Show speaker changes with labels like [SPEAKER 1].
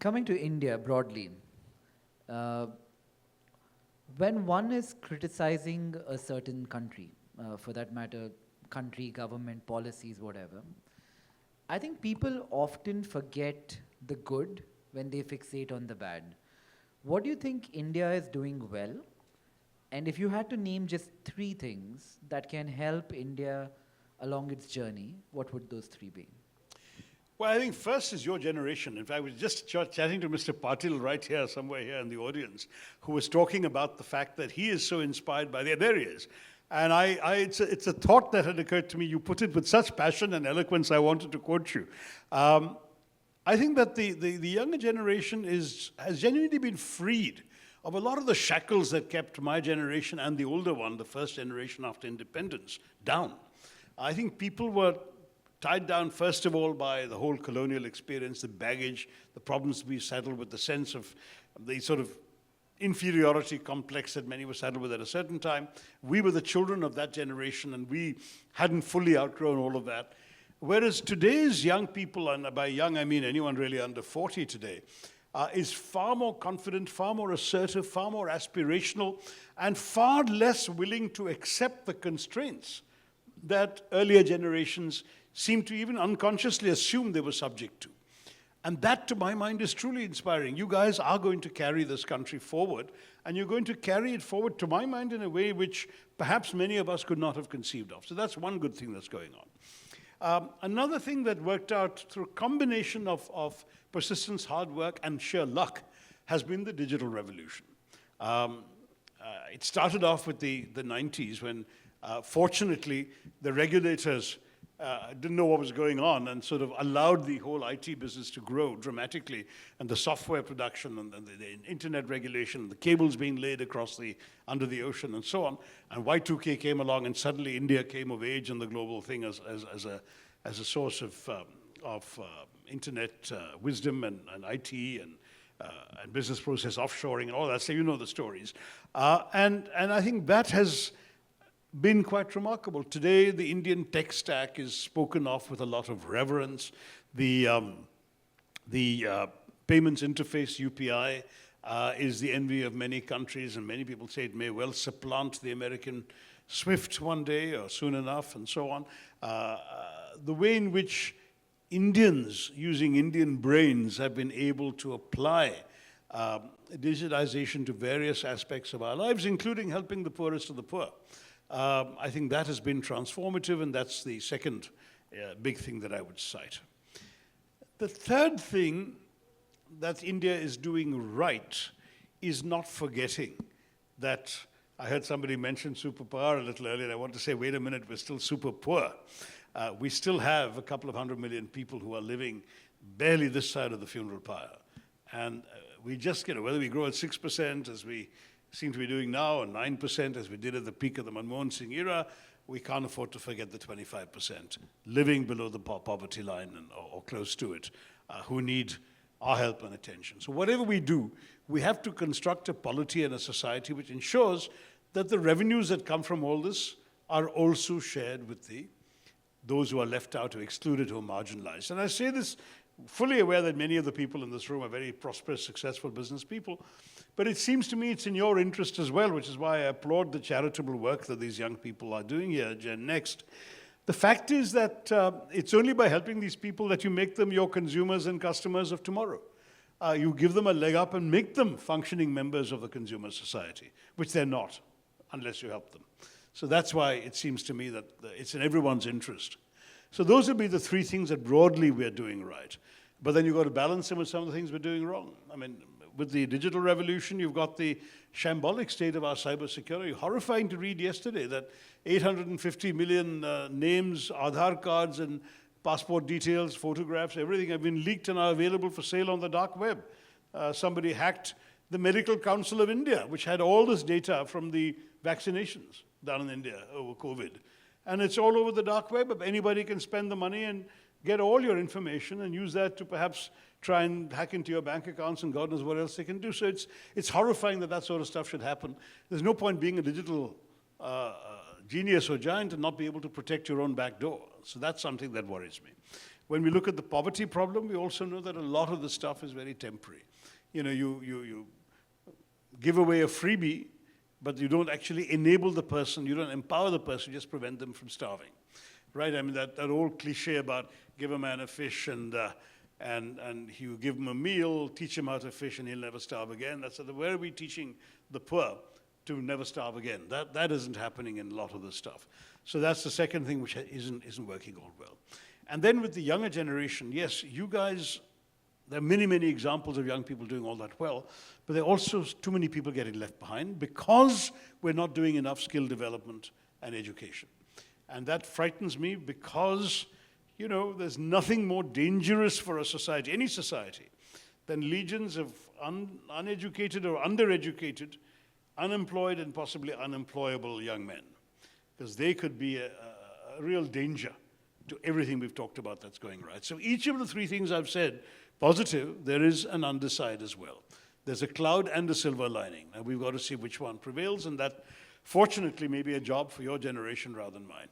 [SPEAKER 1] Coming to India broadly, uh, when one is criticizing a certain country, for that matter, country, government, policies, whatever, I think people often forget the good when they fixate on the bad. What do you think India is doing well? And if you had to name just three things that can help India along its journey, what would those three be?
[SPEAKER 2] Well, I think first is your generation. In fact, I was just chatting to Mr. Patil right here, somewhere here in the audience, who was talking about the fact that he is so inspired by there he is. And it's a thought that had occurred to me. You put it with such passion and eloquence, I wanted to quote you. I think that the younger generation has genuinely been freed of a lot of the shackles that kept my generation and the older one, the first generation after independence, down. I think people were tied down, first of all, by the whole colonial experience, the baggage, the problems we saddled with, the sense of the sort of inferiority complex that many were saddled with at a certain time. We were the children of that generation, and we hadn't fully outgrown all of that. Whereas today's young people, and by young I mean anyone really under 40 today, is far more confident, far more assertive, far more aspirational, and far less willing to accept the constraints that earlier generations seem to even unconsciously assume they were subject to. And that, to my mind, is truly inspiring. You guys are going to carry this country forward, and you're going to carry it forward, to my mind, in a way which perhaps many of us could not have conceived of. So that's one good thing that's going on. Another thing that worked out through a combination of persistence, hard work, and sheer luck has been the digital revolution. It started off with the 90s when, fortunately, the regulators didn't know what was going on and sort of allowed the whole IT business to grow dramatically, and the software production and the internet regulation, the cables being laid across under the ocean and so on. And Y2K came along, and suddenly India came of age in the global thing as a source of internet wisdom and IT and business process offshoring and all that. So you know the stories. And I think that has been quite remarkable. Today, the Indian tech stack is spoken of with a lot of reverence. The payments interface, UPI, is the envy of many countries, and many people say it may well supplant the American SWIFT one day or soon enough, and so on. The way in which Indians, using Indian brains, have been able to apply digitization to various aspects of our lives, including helping the poorest of the poor. I think that has been transformative, and that's the second big thing that I would cite. The third thing that India is doing right is not forgetting that I heard somebody mention superpower a little earlier. I want to say, wait a minute, we're still super poor. We still have a couple of 100 million people who are living barely this side of the funeral pyre. And we just, whether we grow at 6%, as we seem to be doing now, or 9%, as we did at the peak of the Manmohan Singh era, we can't afford to forget the 25% living below the poverty line or close to it, who need our help and attention. So whatever we do, we have to construct a polity and a society which ensures that the revenues that come from all this are also shared with those who are left out, who are excluded, who are marginalized. And I say this fully aware that many of the people in this room are very prosperous, successful business people. But it seems to me it's in your interest as well, which is why I applaud the charitable work that these young people are doing here, Gen Next. The fact is that it's only by helping these people that you make them your consumers and customers of tomorrow. You give them a leg up and make them functioning members of the consumer society, which they're not, unless you help them. So that's why it seems to me that it's in everyone's interest. So those would be the three things that broadly we're doing right. But then you've got to balance them with some of the things we're doing wrong. I mean, with the digital revolution, you've got the shambolic state of our cybersecurity. Horrifying to read yesterday that 850 million names, Aadhaar cards, and passport details, photographs, everything have been leaked and are available for sale on the dark web. Somebody hacked the Medical Council of India, which had all this data from the vaccinations done in India over COVID. And it's all over the dark web. Anybody can spend the money and get all your information and use that to perhaps try and hack into your bank accounts and God knows what else they can do. So it's horrifying that that sort of stuff should happen. There's no point being a digital genius or giant and not be able to protect your own back door. So that's something that worries me. When we look at the poverty problem, we also know that a lot of the stuff is very temporary. You know, you give away a freebie, but you don't actually enable the person, you don't empower the person, you just prevent them from starving. Right? I mean, that old cliche about give a man a fish and you give him a meal, teach him how to fish, and he'll never starve again. That's where are we teaching the poor to never starve again? That isn't happening in a lot of this stuff. So that's the second thing which isn't working all well. And then with the younger generation, yes, you guys, there are many, many examples of young people doing all that well, but there are also too many people getting left behind because we're not doing enough skill development and education. And that frightens me because, you know, there's nothing more dangerous for a society, any society, than legions of uneducated or undereducated, unemployed and possibly unemployable young men. Because they could be a real danger to everything we've talked about that's going right. So each of the three things I've said, positive, there is an underside as well. There's a cloud and a silver lining. And we've got to see which one prevails, and that, fortunately, may be a job for your generation rather than mine.